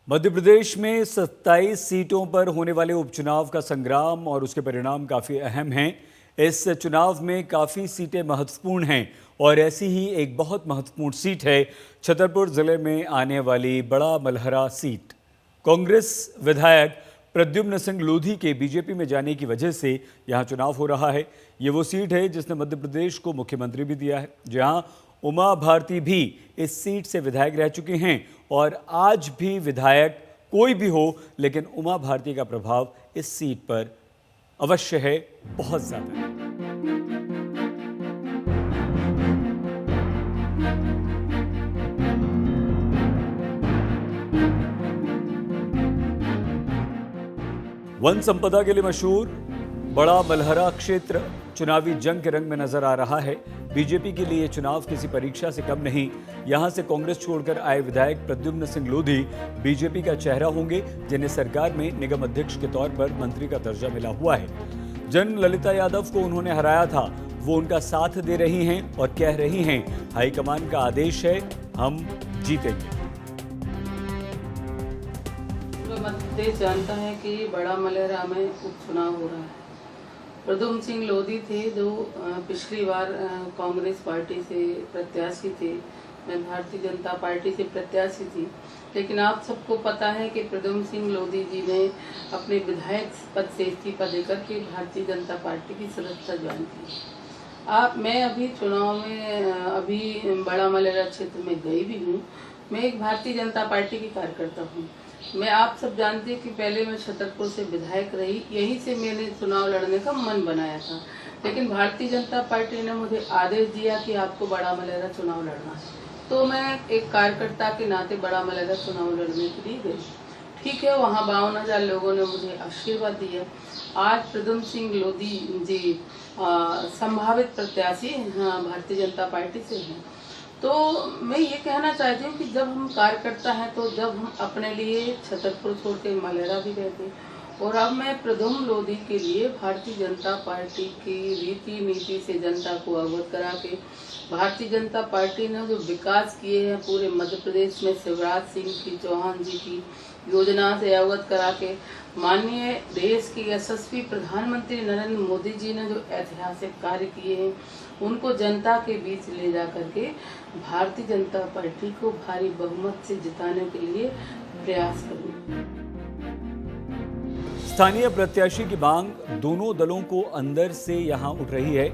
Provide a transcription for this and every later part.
मध्य प्रदेश में 27 सीटों पर होने वाले उपचुनाव का संग्राम और उसके परिणाम काफ़ी अहम हैं। इस चुनाव में काफ़ी सीटें महत्वपूर्ण हैं और ऐसी ही एक बहुत महत्वपूर्ण सीट है छतरपुर जिले में आने वाली बड़ा मलहरा सीट। कांग्रेस विधायक प्रद्युम्न सिंह लोधी के बीजेपी में जाने की वजह से यहाँ चुनाव हो रहा है। ये वो सीट है जिसने मध्य प्रदेश को मुख्यमंत्री भी दिया है, जहाँ उमा भारती भी इस सीट से विधायक रह चुके हैं और आज भी विधायक कोई भी हो, लेकिन उमा भारती का प्रभाव इस सीट पर अवश्य है, बहुत ज्यादा है। वन संपदा के लिए मशहूर बड़ा मलहरा क्षेत्र चुनावी जंग के रंग में नजर आ रहा है। बीजेपी के लिए ये चुनाव किसी परीक्षा से कम नहीं। यहां से कांग्रेस छोड़कर आए विधायक प्रद्युम्न सिंह लोधी बीजेपी का चेहरा होंगे, जिन्हें सरकार में निगम अध्यक्ष के तौर पर मंत्री का दर्जा मिला हुआ है। जन ललिता यादव को उन्होंने हराया था, वो उनका साथ दे रही हैं और कह रही हैं हाईकमान का आदेश है, हम जीतेंगे। मध्य प्रदेश जानता है कि बड़ा मलहरा में उपचुनाव हो रहा है। प्रद्युम्न सिंह लोधी थे जो पिछली बार कांग्रेस पार्टी से प्रत्याशी थे, मैं भारतीय जनता पार्टी से प्रत्याशी थी। लेकिन आप सबको पता है कि प्रद्युम्न सिंह लोधी जी ने अपने विधायक पद से इस्तीफा देकर के भारतीय जनता पार्टी की सदस्यता ज्वाइन की। मैं अभी चुनाव में बड़ा मलहरा क्षेत्र में गई भी हूँ। मैं एक भारतीय जनता पार्टी की कार्यकर्ता हूँ। मैं आप सब जानते हैं कि पहले मैं छतरपुर से विधायक रही, यहीं से मैंने चुनाव लड़ने का मन बनाया था। लेकिन भारतीय जनता पार्टी ने मुझे आदेश दिया कि आपको बड़ा मलहरा चुनाव लड़ना है, तो मैं एक कार्यकर्ता के नाते बड़ा मलहरा चुनाव लड़ने के लिए गई। ठीक है, वहाँ 52,000 लोगों ने मुझे आशीर्वाद दिया। आज प्रद्युम्न सिंह लोधी जी संभावित प्रत्याशी भारतीय जनता पार्टी से हैं। तो मैं ये कहना चाहती हूँ कि जब हम कार्यकर्ता हैं, तो जब हम अपने लिए छतरपुर छोड़ के मलहरा भी गए थे, और अब मैं प्रद्युम्न लोधी के लिए भारतीय जनता पार्टी की रीति नीति से जनता को अवगत करा के, भारतीय जनता पार्टी ने जो विकास किए हैं पूरे मध्य प्रदेश में शिवराज सिंह चौहान जी की योजना से अवगत करा के, माननीय देश के यशस्वी प्रधानमंत्री नरेंद्र मोदी जी ने जो ऐतिहासिक कार्य किए हैं, उनको जनता के बीच ले जा करके भारतीय जनता पार्टी को भारी बहुमत से जिताने के लिए प्रयास करूंगी। स्थानीय प्रत्याशी की मांग दोनों दलों को अंदर से यहां उठ रही है।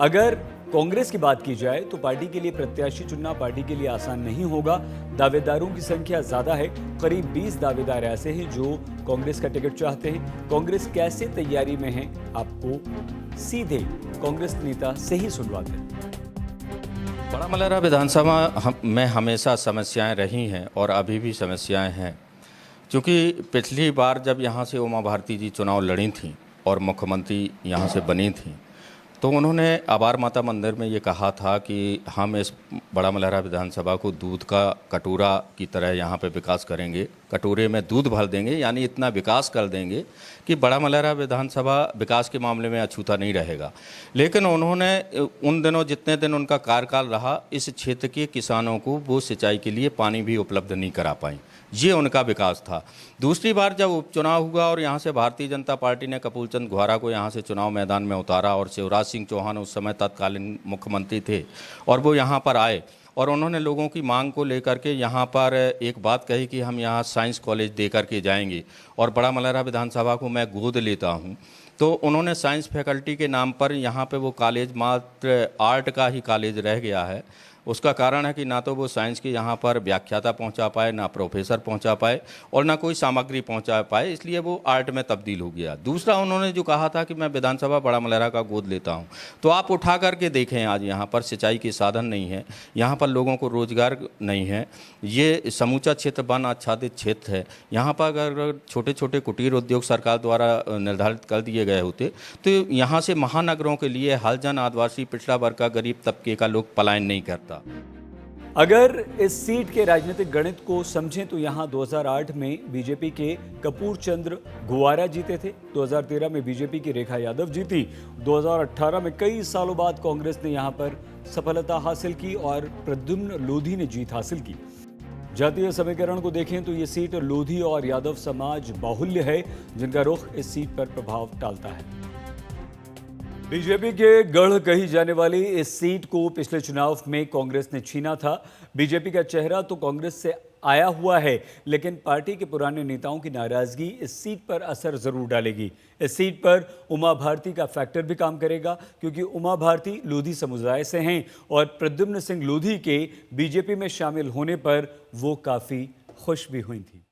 अगर कांग्रेस की बात की जाए तो पार्टी के लिए प्रत्याशी चुनना पार्टी के लिए आसान नहीं होगा। दावेदारों की संख्या ज्यादा है, करीब 20 दावेदार ऐसे हैं जो कांग्रेस का टिकट चाहते हैं। कांग्रेस कैसे तैयारी में है, आपको सीधे कांग्रेस नेता से ही सुनवाते हैं। बड़ा मलहरा विधानसभा में हमेशा समस्याएं रही हैं और अभी भी समस्याएं हैं, क्योंकि पिछली बार जब यहाँ से उमा भारती जी चुनाव लड़ी थी और मुख्यमंत्री यहाँ से बनी थी, तो उन्होंने आभार माता मंदिर में ये कहा था कि हम इस बड़ा मलहरा विधानसभा को दूध का कटोरा की तरह यहाँ पे विकास करेंगे, कटोरे में दूध भर देंगे, यानी इतना विकास कर देंगे कि बड़ा मलहरा विधानसभा विकास के मामले में अछूता नहीं रहेगा। लेकिन उन्होंने उन दिनों, जितने दिन उनका कार्यकाल रहा, इस क्षेत्र के किसानों को वो सिंचाई के लिए पानी भी उपलब्ध नहीं करा पाई। ये उनका विकास था। दूसरी बार जब उपचुनाव हुआ और यहाँ से भारतीय जनता पार्टी ने कपूर चंद गुहारा को यहाँ से चुनाव मैदान में उतारा, और शिवराज सिंह चौहान उस समय तत्कालीन मुख्यमंत्री थे, और वो यहाँ पर आए और उन्होंने लोगों की मांग को लेकर के यहाँ पर एक बात कही कि हम यहाँ साइंस कॉलेज दे करके जाएंगे और बड़ा मलहरा विधानसभा को मैं गोद लेता हूँ। तो उन्होंने साइंस फैकल्टी के नाम पर यहाँ पे वो कॉलेज मात्र आर्ट का ही कॉलेज रह गया है। उसका कारण है कि ना तो वो साइंस के यहाँ पर व्याख्याता पहुँचा पाए, ना प्रोफेसर पहुँचा पाए, और ना कोई सामग्री पहुँचा पाए, इसलिए वो आर्ट में तब्दील हो गया। दूसरा, उन्होंने जो कहा था कि मैं विधानसभा बड़ा मलहरा का गोद लेता हूँ, तो आप उठा करके देखें, आज यहाँ पर सिंचाई के साधन नहीं है, यहाँ पर लोगों को रोजगार नहीं है, ये समूचा क्षेत्र वन आच्छादित क्षेत्र है। यहाँ पर अगर छोटे छोटे कुटीर उद्योग सरकार द्वारा निर्धारित कर दिए गए होते तो यहाँ से महानगरों के लिए हलजन, आदिवासी, पिछड़ा वर्ग का, गरीब तबके का लोग पलायन नहीं करता। अगर इस सीट के राजनीतिक गणित को समझें तो यहां 2008 में बीजेपी के कपूर चंद्र गुहारा जीते थे, 2013 में बीजेपी की रेखा यादव जीती, 2018 में कई सालों बाद कांग्रेस ने यहां पर सफलता हासिल की और प्रद्युम्न लोधी ने जीत हासिल की। जातीय समीकरण को देखें तो ये सीट लोधी और यादव समाज बाहुल्य है, जिनका रुख इस सीट पर प्रभाव डालता है। बीजेपी के गढ़ कही जाने वाली इस सीट को पिछले चुनाव में कांग्रेस ने छीना था। बीजेपी का चेहरा तो कांग्रेस से आया हुआ है, लेकिन पार्टी के पुराने नेताओं की नाराजगी इस सीट पर असर जरूर डालेगी। इस सीट पर उमा भारती का फैक्टर भी काम करेगा, क्योंकि उमा भारती लोधी समुदाय से हैं और प्रद्युम्न सिंह लोधी के बीजेपी में शामिल होने पर वो काफ़ी खुश भी हुई थी।